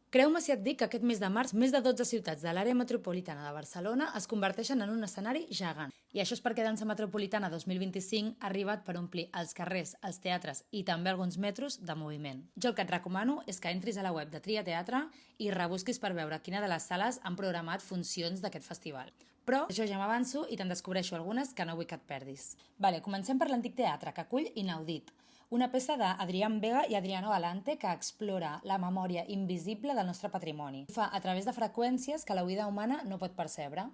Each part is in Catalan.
Creu-me si et dic que aquest mes de març més de 12 ciutats de l'àrea metropolitana de Barcelona es converteixen en un escenari gegant. I això és perquè Dansa Metropolitana 2025 ha arribat per omplir els carrers, els teatres i també alguns metros de moviment. Jo el que et recomano és que entris a la web de Tria Teatre i rebusquis per veure quina de les sales han programat funcions d'aquest festival. Però jo ja m'avanço i te'n descobreixo algunes que no vull que et perdis. Comencem per l'Antic Teatre, que acull Inaudit, una peça d'Adrián Vega i Adriano Galante que explora la memòria invisible del nostre patrimoni. Ho fa a través de freqüències que l'oïda humana no pot percebre.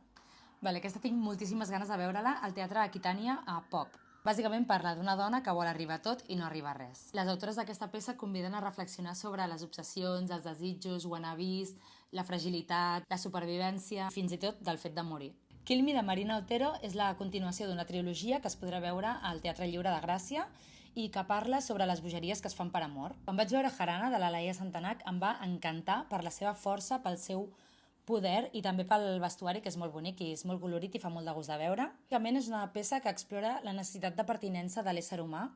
Aquesta tinc moltíssimes ganes de veure-la al Teatre Aquitània a Pop. Bàsicament parla d'una dona que vol arribar a tot i no arriba a res. Les autores d'aquesta peça conviden a reflexionar sobre les obsessions, els desitjos, wannabes, la fragilitat, la supervivència, fins i tot del fet de morir. Kill Me de Marina Otero és la continuació d'una trilogia que es podrà veure al Teatre Lliure de Gràcia i que parla sobre les bogeries que es fan per amor. Quan vaig veure Jarana, de la Laia Santanac, em va encantar per la seva força, pel seu poder i també pel vestuari, que és molt bonic i és molt colorit i fa molt de gust de veure. Bàsicament és una peça que explora la necessitat de pertinença de l'ésser humà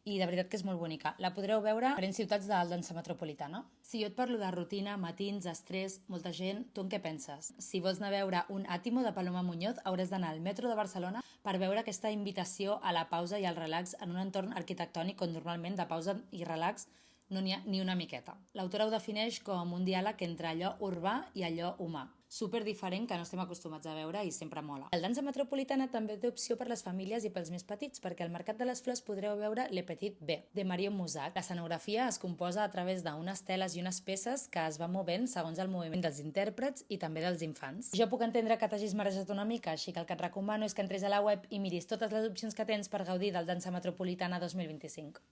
i de veritat que és molt bonica. La podreu veure a diferents ciutats de Dansa Metropolitana. Si jo et parlo de rutina, matins, estrès, molta gent, tu en què penses? Si vols anar a veure un Átimo de Paloma Muñoz, hauràs d'anar al metro de Barcelona per veure aquesta invitació a la pausa i al relax en un entorn arquitectònic on normalment de pausa i relax no n'hi ha ni una miqueta. L'autora ho defineix com un diàleg entre allò urbà i allò humà. Super diferent que no estem acostumats a veure i sempre mola. El Dansa Metropolitana també té opció per les famílies i pels més petits, perquè al Mercat de les Flors podreu veure Le Petit B, de Mario Musac. L'escenografia es composa a través d'unes teles i unes peces que es van movent segons el moviment dels intèrprets i també dels infants. Jo puc entendre que t'hagis marejat una mica, així que el que et recomano és que entres a la web i miris totes les opcions que tens per gaudir del Dansa Metropolitana 2025.